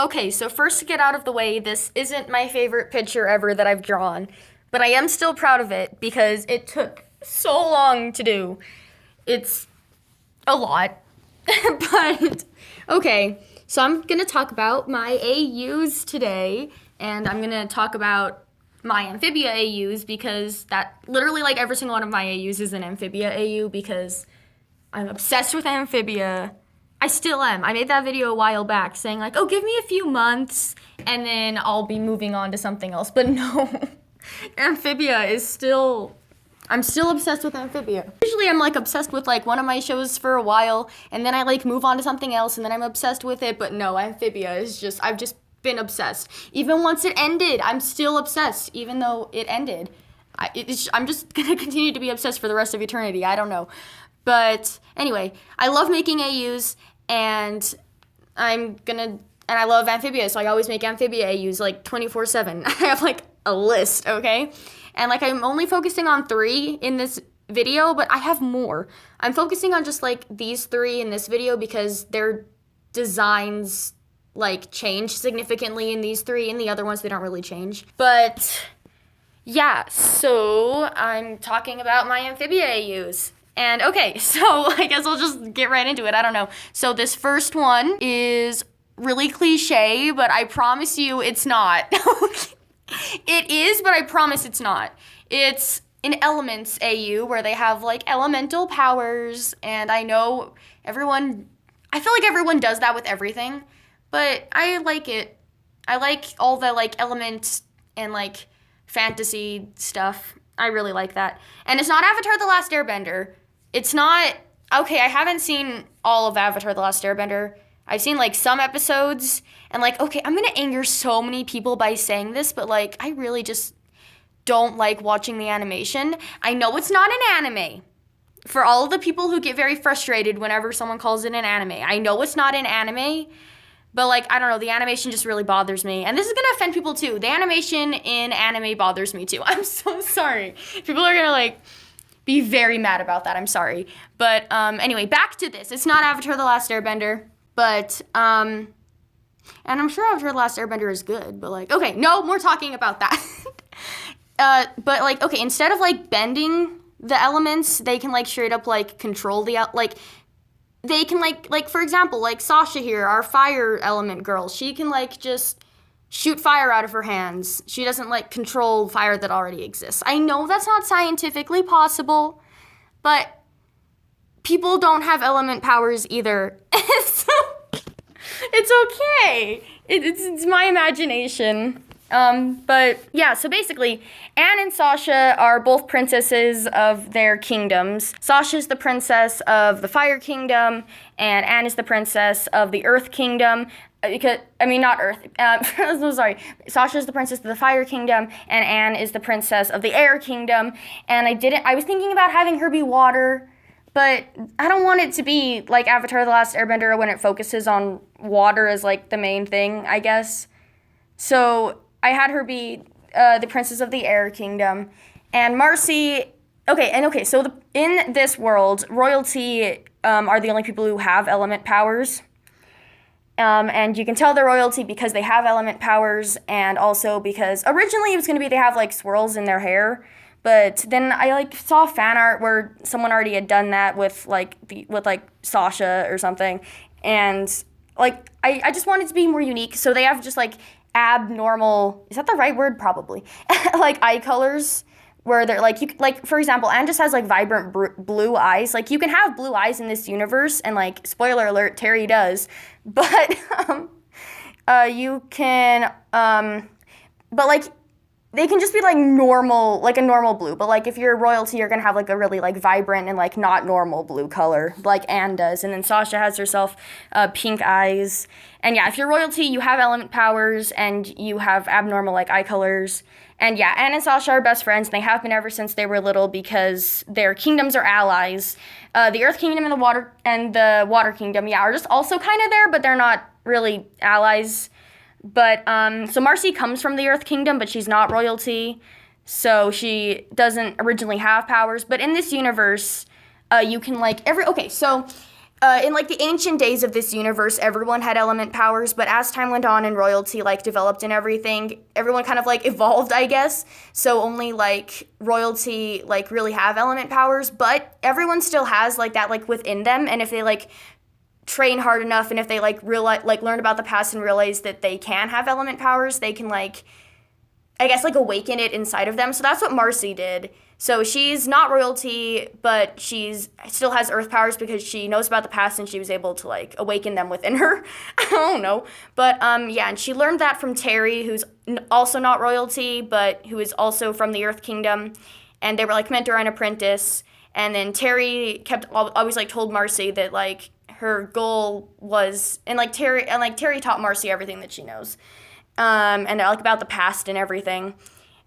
Okay, so first to get out of the way, this isn't my favorite picture ever that I've drawn, but I am still proud of it because it took so long to do. It's a lot. But, okay, so I'm gonna talk about my AUs today, and I'm gonna talk about my Amphibia AUs because that literally like every single one of my AUs is an Amphibia AU because I'm obsessed with Amphibia. I still am. I made that video a while back saying like, oh, give me a few months and then I'll be moving on to something else. But no, Amphibia is still, I'm still obsessed with Amphibia. Usually I'm like obsessed with like one of my shows for a while and then I like move on to something else and then I'm obsessed with it. But no, Amphibia is just, I've just been obsessed. Even once it ended, I'm still obsessed even though it ended. I'm just gonna continue to be obsessed for the rest of eternity. I don't know. But anyway, I love making AUs, and I love Amphibia, so I always make Amphibia AUs like 24/7. I have like a list, okay? And like I'm only focusing on 3 in this video, but I have more. I'm focusing on just like these 3 in this video because their designs like change significantly in these 3, and the other ones they don't really change. But yeah, so I'm talking about my Amphibia AUs. And okay, so I guess I'll just get right into it. I don't know. So this first one is really cliche, but I promise you it's not. It is, but I promise it's not. It's an Elements AU where they have like elemental powers, and I know I feel like everyone does that with everything, but I like it. I like all the like elements and like fantasy stuff. I really like that. And it's not Avatar: The Last Airbender. It's not, okay, I haven't seen all of Avatar: The Last Airbender. I've seen like some episodes, and like, okay, I'm gonna anger so many people by saying this, but like, I really just don't like watching the animation. I know it's not an anime. For all of the people who get very frustrated whenever someone calls it an anime, I know it's not an anime, but like, I don't know, the animation just really bothers me. And this is gonna offend people too. The animation in anime bothers me too. I'm so sorry. People are gonna like be very mad about that. I'm sorry. But anyway, back to this. It's not Avatar: The Last Airbender, but and I'm sure Avatar: The Last Airbender is good, but like, okay, no more talking about that. But like, okay, instead of like bending the elements, they can like straight up like control the like they can like for example, like Sasha here, our fire element girl, she can like just shoot fire out of her hands. She doesn't like control fire that already exists. I know that's not scientifically possible, but people don't have element powers either. So it's okay. It's my imagination. But yeah, so basically, Anne and Sasha are both princesses of their kingdoms. Sasha's the princess of the Fire Kingdom, and Anne is the princess of the Earth Kingdom. Not Earth. So sorry. Sasha is the princess of the Fire Kingdom, and Anne is the princess of the Air Kingdom. And I was thinking about having her be water, but I don't want it to be like Avatar: The Last Airbender when it focuses on water as like the main thing, I guess. So I had her be the princess of the Air Kingdom, and Marcy. So in this world, royalty are the only people who have element powers. And you can tell they're royalty because they have element powers, and also because originally it was going to be they have like swirls in their hair, but then I like saw fan art where someone already had done that with Sasha or something, and like I just wanted to be more unique, so they have just like abnormal, is that the right word? Probably. Like eye colors where they're like for example, Anne just has like vibrant blue eyes. Like you can have blue eyes in this universe, and like spoiler alert, Terry does, but you can but like they can just be like normal, like a normal blue, but like if you're royalty, you're gonna have like a really like vibrant and like not normal blue color like Anne does. And then Sasha has herself pink eyes. And yeah, if you're royalty, you have element powers and you have abnormal like eye colors. And yeah, Anne and Sasha are best friends, and they have been ever since they were little because their kingdoms are allies. The Earth Kingdom and the Water Kingdom, yeah, are just also kind of there, but they're not really allies. But so Marcy comes from the Earth Kingdom, but she's not royalty, so she doesn't originally have powers. But in this universe, you can like so in like the ancient days of this universe, everyone had element powers, but as time went on and royalty like developed and everything, everyone kind of like evolved, I guess. So only like royalty like really have element powers, but everyone still has like that like within them, and if they like train hard enough and if they like realize like learn about the past and realize that they can have element powers, they can like I guess like awaken it inside of them. So that's what Marcy did. So she's not royalty, but she's still has earth powers because she knows about the past and she was able to like awaken them within her. I don't know. But yeah, and she learned that from Terry, who's also not royalty, but who is also from the Earth Kingdom. And they were like mentor and apprentice. And then Terry kept always like told Marcy that like her goal was and Terry taught Marcy everything that she knows. And like about the past and everything.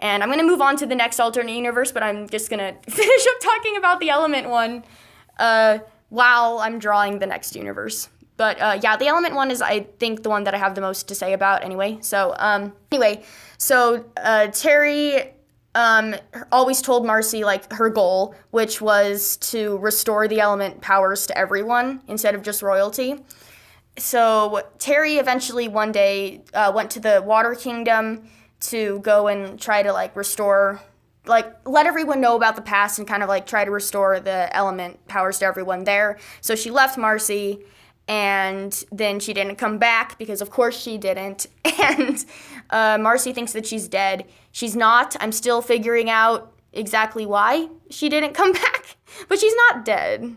And I'm going to move on to the next alternate universe, but I'm just going to finish up talking about the element one while I'm drawing the next universe. But yeah, the element one is, I think, the one that I have the most to say about anyway. So Terry always told Marcy, like, her goal, which was to restore the element powers to everyone instead of just royalty. So Terry eventually one day went to the Water Kingdom to go and try to like restore, like let everyone know about the past and kind of like try to restore the element powers to everyone there. So she left Marcy, and then she didn't come back because of course she didn't. And Marcy thinks that she's dead. She's not. I'm still figuring out exactly why she didn't come back, but she's not dead.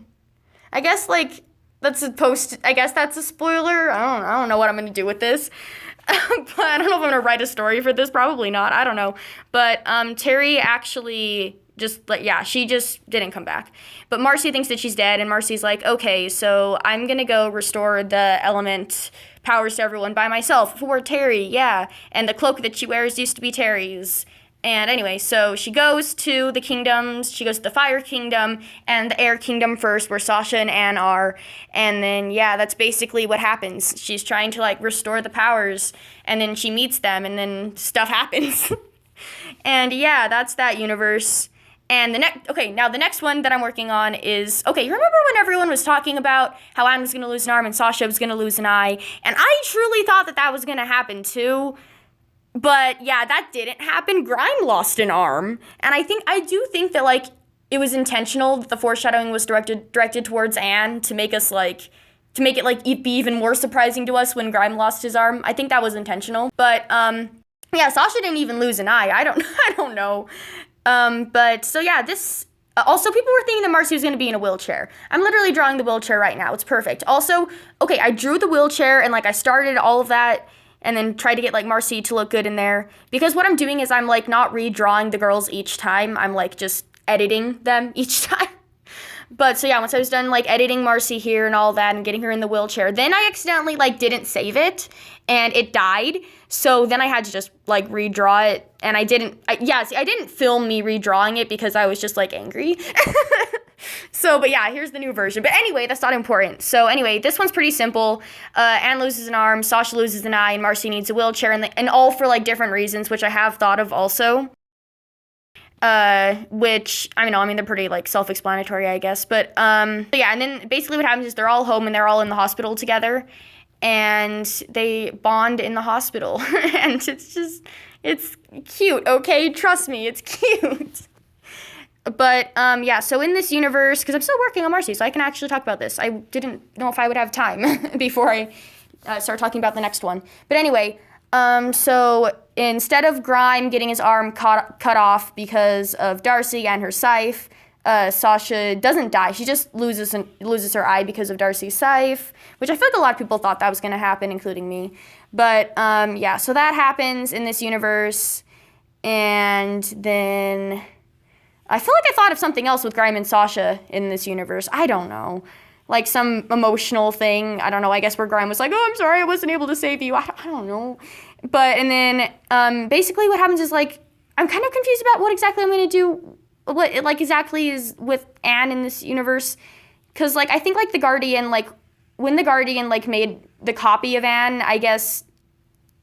I guess like that's that's a spoiler. I don't know what I'm gonna do with this. But I don't know if I'm going to write a story for this. Probably not. I don't know. But Terry actually she just didn't come back. But Marcy thinks that she's dead, and Marcy's like, okay, so I'm going to go restore the element powers to everyone by myself for Terry, yeah. And the cloak that she wears used to be Terry's. And anyway, so she goes to the kingdoms. She goes to the Fire Kingdom and the Air Kingdom first, where Sasha and Anne are. And then, yeah, that's basically what happens. She's trying to, like, restore the powers. And then she meets them, and then stuff happens. And, yeah, that's that universe. And the next one that I'm working on is, okay, you remember when everyone was talking about how Anne was going to lose an arm and Sasha was going to lose an eye? And I truly thought that that was going to happen, too. But yeah, that didn't happen. Grime lost an arm. And I do think that like it was intentional that the foreshadowing was directed towards Anne to make us like to make it like be even more surprising to us when Grime lost his arm. I think that was intentional. But yeah, Sasha didn't even lose an eye. I don't know. But so yeah, this also people were thinking that Marcy was going to be in a wheelchair. I'm literally drawing the wheelchair right now. It's perfect. Also, okay, I drew the wheelchair and like I started all of that and then try to get, like, Marcy to look good in there. Because what I'm doing is I'm, like, not redrawing the girls each time. I'm, like, just editing them each time. But, so, yeah, once I was done, like, editing Marcy here and all that and getting her in the wheelchair, then I accidentally, like, didn't save it. And it died. So then I had to just, like, redraw it. And I didn't film me redrawing it because I was just, like, angry. So, but yeah, here's the new version. But anyway, that's not important. So anyway, this one's pretty simple. Anne loses an arm, Sasha loses an eye, and Marcy needs a wheelchair, and all for like different reasons, which I have thought of also. Which, they're pretty like self-explanatory, I guess. But yeah, and then basically what happens is they're all home and they're all in the hospital together, and they bond in the hospital. And it's cute, okay? Trust me, it's cute. But, yeah, so in this universe, because I'm still working on Marcy, so I can actually talk about this. I didn't know if I would have time before I start talking about the next one. But anyway, so instead of Grime getting his arm cut off because of Darcy and her scythe, Sasha doesn't die. She just loses her eye because of Darcy's scythe, which I feel like a lot of people thought that was going to happen, including me. But, yeah, so that happens in this universe, and then I feel like I thought of something else with Grime and Sasha in this universe. I don't know. Like some emotional thing. I don't know. I guess where Grime was like, oh, I'm sorry, I wasn't able to save you. I don't know. But, and then basically what happens is like, I'm kind of confused about what exactly I'm going to do. What, like, exactly is with Anne in this universe. Because, like, I think, like, the Guardian, like, when the Guardian, like, made the copy of Anne, I guess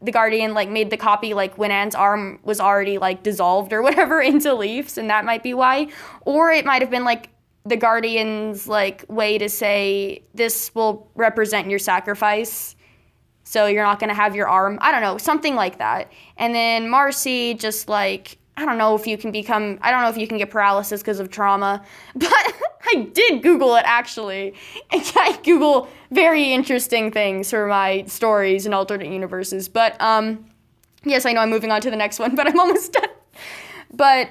the Guardian, like, made the copy, like, when Anne's arm was already, like, dissolved or whatever into leaves, and that might be why. Or it might have been, like, the Guardian's like way to say this will represent your sacrifice. So you're not going to have your arm. I don't know, something like that. And then Marcy just like, I don't know if you can get paralysis because of trauma. But I did Google it actually. And I Google very interesting things for my stories in alternate universes. But yes, I know I'm moving on to the next one, but I'm almost done. But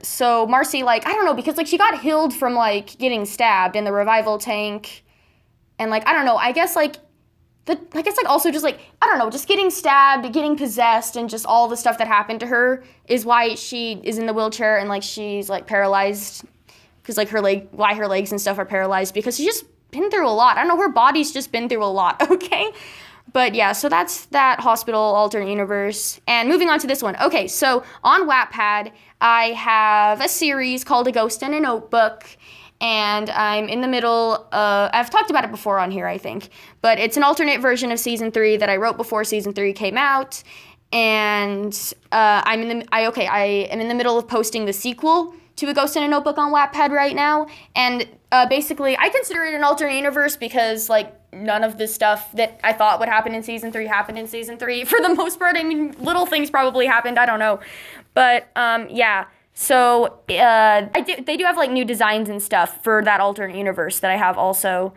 so Marcy, like, I don't know, because like she got healed from like getting stabbed in the revival tank. And like, I don't know, I guess like also just like, I don't know, just getting stabbed, getting possessed, and just all the stuff that happened to her is why she is in the wheelchair and like she's like paralyzed, because like why her legs and stuff are paralyzed, because she's just been through a lot. I don't know, her body's just been through a lot, okay? But yeah, so that's that hospital alternate universe. And moving on to this one. Okay, so on Wattpad, I have a series called A Ghost in a Notebook. And I'm in the middle I've talked about it before on here, I think. But it's an alternate version of Season 3 that I wrote before Season 3 came out. And I am in the middle of posting the sequel to A Ghost in a Notebook on Wattpad right now. And basically, I consider it an alternate universe because, like, none of the stuff that I thought would happen in Season 3 happened in Season 3. For the most part, I mean, little things probably happened, I don't know. But, yeah. So, they do have, like, new designs and stuff for that alternate universe that I have also.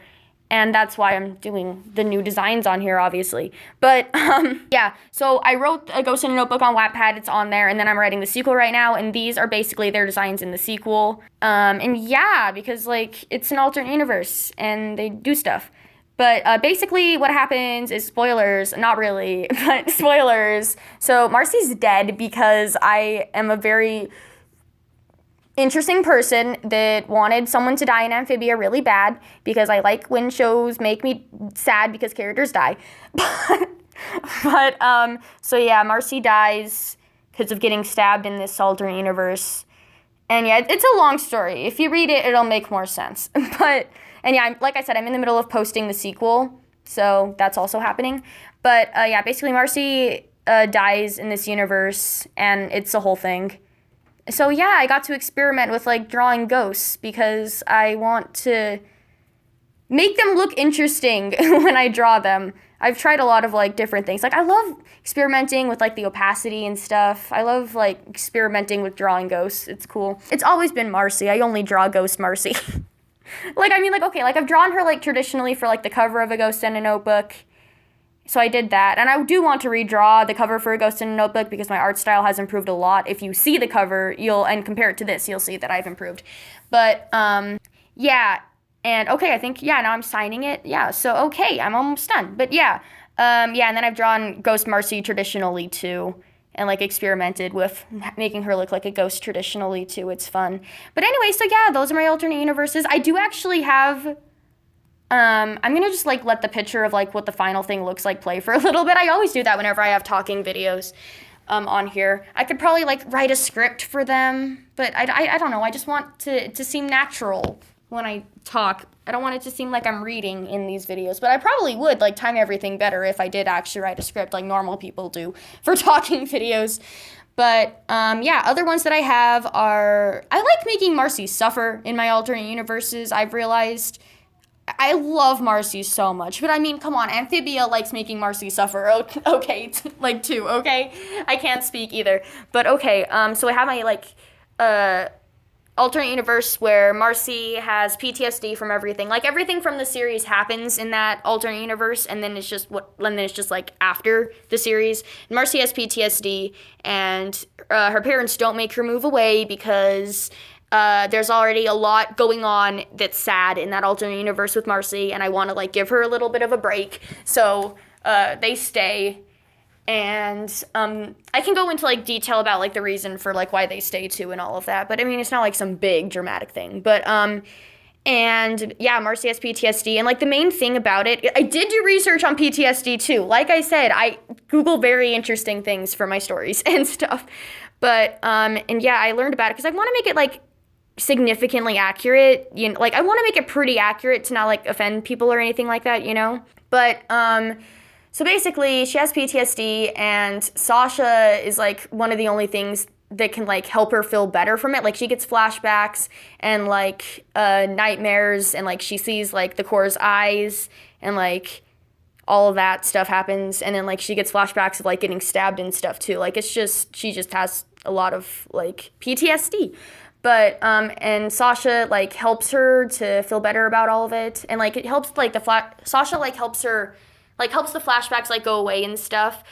And that's why I'm doing the new designs on here, obviously. But, yeah. So, I wrote A Ghost in a Notebook on Wattpad. It's on there. And then I'm writing the sequel right now. And these are basically their designs in the sequel. And, yeah, because, like, it's an alternate universe. And they do stuff. But basically what happens is spoilers, not really, but spoilers. So, Marcy's dead because I am a very interesting person that wanted someone to die in Amphibia really bad because I like when shows make me sad because characters die. So yeah, Marcy dies because of getting stabbed in this alternate universe. And yeah, it's a long story. If you read it, it'll make more sense. And yeah, like I said, I'm in the middle of posting the sequel, so that's also happening. But yeah, basically Marcy dies in this universe, and it's a whole thing. So yeah, I got to experiment with like drawing ghosts because I want to make them look interesting when I draw them. I've tried a lot of like different things. Like I love experimenting with like the opacity and stuff. I love like experimenting with drawing ghosts. It's cool. It's always been Marcy. I only draw ghost Marcy. Like, I mean, like, okay, like I've drawn her like traditionally for like the cover of A Ghost in a Notebook. So I did that, and I do want to redraw the cover for A Ghost in a Notebook because my art style has improved a lot. If you see the cover, and compare it to this, you'll see that I've improved. But, yeah, and okay, I think, yeah, now I'm signing it. Yeah, so okay, I'm almost done. But yeah, yeah, and then I've drawn Ghost Marcy traditionally too, and like experimented with making her look like a ghost traditionally too. It's fun. But anyway, so yeah, those are my alternate universes. I do actually have... I'm going to just, like, let the picture of, like, what the final thing looks like play for a little bit. I always do that whenever I have talking videos on here. I could probably, like, write a script for them, but I don't know. I just want to seem natural when I talk. I don't want it to seem like I'm reading in these videos, but I probably would, like, time everything better if I did actually write a script like normal people do for talking videos. But, yeah, other ones that I have are... I like making Marcy suffer in my alternate universes, I've realized... I love Marcy so much, but I mean, come on, Amphibia likes making Marcy suffer, okay, like, too, okay? I can't speak either, but okay, so I have my, like, alternate universe where Marcy has PTSD from everything, like, everything from the series happens in that alternate universe, and then it's just, like, after the series, Marcy has PTSD, and her parents don't make her move away because... there's already a lot going on that's sad in that alternate universe with Marcy, and I want to, like, give her a little bit of a break, so, they stay, and, I can go into, like, detail about, like, the reason for, like, why they stay, too, and all of that, but, I mean, it's not, like, some big dramatic thing, but, and, yeah, Marcy has PTSD, and, like, the main thing about it, I did do research on PTSD, too, like I said, I Google very interesting things for my stories and stuff, but, and, yeah, I learned about it, because I want to make it, like, significantly accurate, you know, like I want to make it pretty accurate to not like offend people or anything like that, you know, but so basically she has PTSD and Sasha is like one of the only things that can like help her feel better from it. Like she gets flashbacks and like nightmares, and like she sees like the Core's eyes, and like all of that stuff happens, and then like she gets flashbacks of like getting stabbed and stuff too. Like it's just, she just has a lot of like PTSD. But and Sasha like helps her to feel better about all of it, and like it helps like Sasha like helps her, like helps the flashbacks like go away and stuff.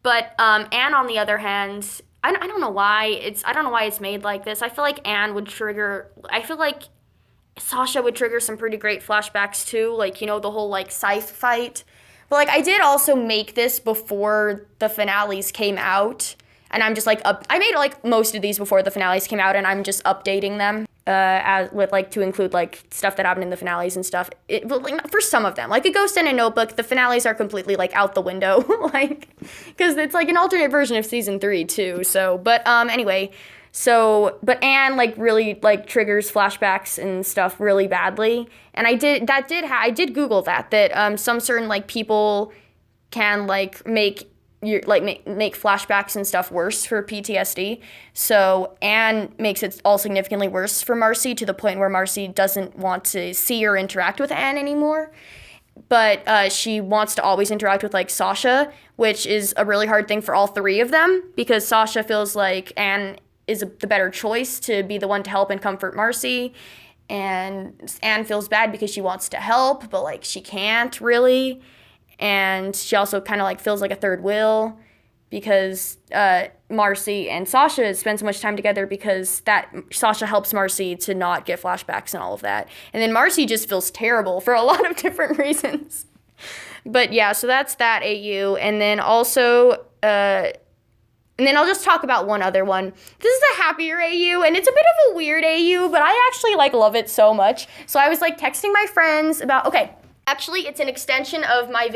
But Anne, on the other hand, I don't know why it's made like this. I feel like Anne would trigger, I feel like Sasha would trigger some pretty great flashbacks too, like, you know, the whole like scythe fight. But like I did also make this before the finales came out, and I'm just like I made like most of these before the finales came out, and I'm just updating them as with like to include like stuff that happened in the finales and stuff. But like for some of them, like A Ghost in a Notebook, the finales are completely like out the window, like because it's like an alternate version of season 3 too. So, but anyway, so but Anne like really like triggers flashbacks and stuff really badly, and I did Google that some certain like people can like make flashbacks and stuff worse for PTSD. So Anne makes it all significantly worse for Marcy, to the point where Marcy doesn't want to see or interact with Anne anymore. But she wants to always interact with like Sasha, which is a really hard thing for all three of them, because Sasha feels like Anne is the better choice to be the one to help and comfort Marcy. And Anne feels bad because she wants to help, but like she can't really. And she also kind of like feels like a third wheel, because Marcy and Sasha spend so much time together, because that Sasha helps Marcy to not get flashbacks and all of that. And then Marcy just feels terrible for a lot of different reasons. But yeah, so that's that AU. And then also, and then I'll just talk about one other one. This is a happier AU, and it's a bit of a weird AU, but I actually like love it so much. So I was like texting my friends about, okay, actually, it's an extension of my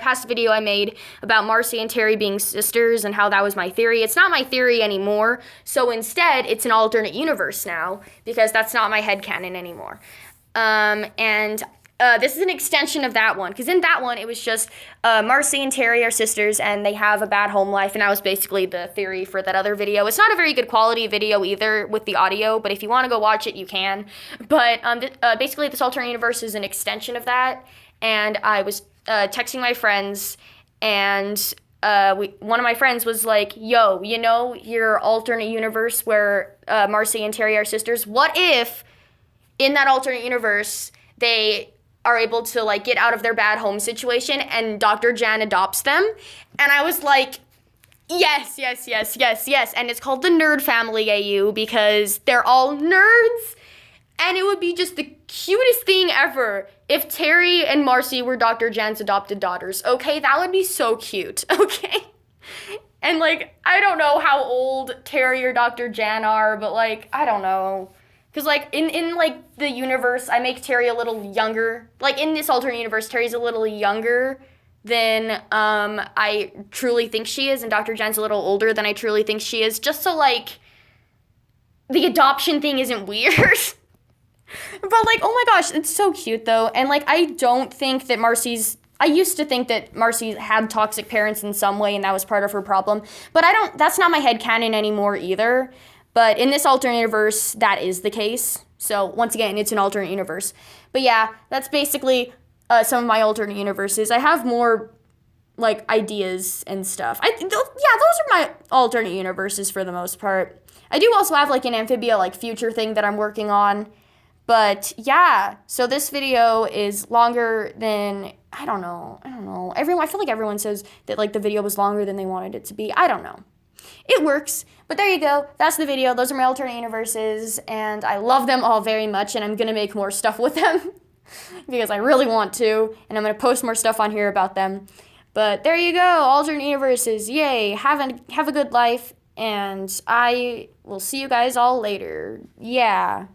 past video I made about Marcy and Terry being sisters and how that was my theory. It's not my theory anymore, so instead, it's an alternate universe now, because that's not my headcanon anymore. This is an extension of that one, because in that one, it was just Marcy and Terry are sisters, and they have a bad home life, and that was basically the theory for that other video. It's not a very good quality video either with the audio, but if you want to go watch it, you can. But basically, this alternate universe is an extension of that, and I was texting my friends, and one of my friends was like, yo, you know your alternate universe where Marcy and Terry are sisters? What if in that alternate universe, they are able to like get out of their bad home situation and Dr. Jan adopts them? And I was like, yes. And it's called the Nerd Family AU, because they're all nerds. And it would be just the cutest thing ever if Terry and Marcy were Dr. Jan's adopted daughters. Okay, that would be so cute. Okay. And like, I don't know how old Terry or Dr. Jan are, but like, I don't know. Because, like, in like, the universe, I make Terry a little younger. Like, in this alternate universe, Terry's a little younger than I truly think she is, and Dr. Jen's a little older than I truly think she is, just so, like, the adoption thing isn't weird. But, like, oh my gosh, it's so cute, though. And, like, I don't think that I used to think that Marcy had toxic parents in some way, and that was part of her problem. But that's not my headcanon anymore either. But in this alternate universe, that is the case. So once again, it's an alternate universe. But yeah, that's basically some of my alternate universes. I have more like ideas and stuff. Those are my alternate universes for the most part. I do also have like an Amphibia like future thing that I'm working on. But yeah, so this video is longer than, I don't know. I feel like everyone says that like the video was longer than they wanted it to be. I don't know. It works, but there you go. That's the video. Those are my alternate universes, and I love them all very much, and I'm going to make more stuff with them because I really want to, and I'm going to post more stuff on here about them. But there you go, alternate universes. Yay, have a good life, and I will see you guys all later. Yeah.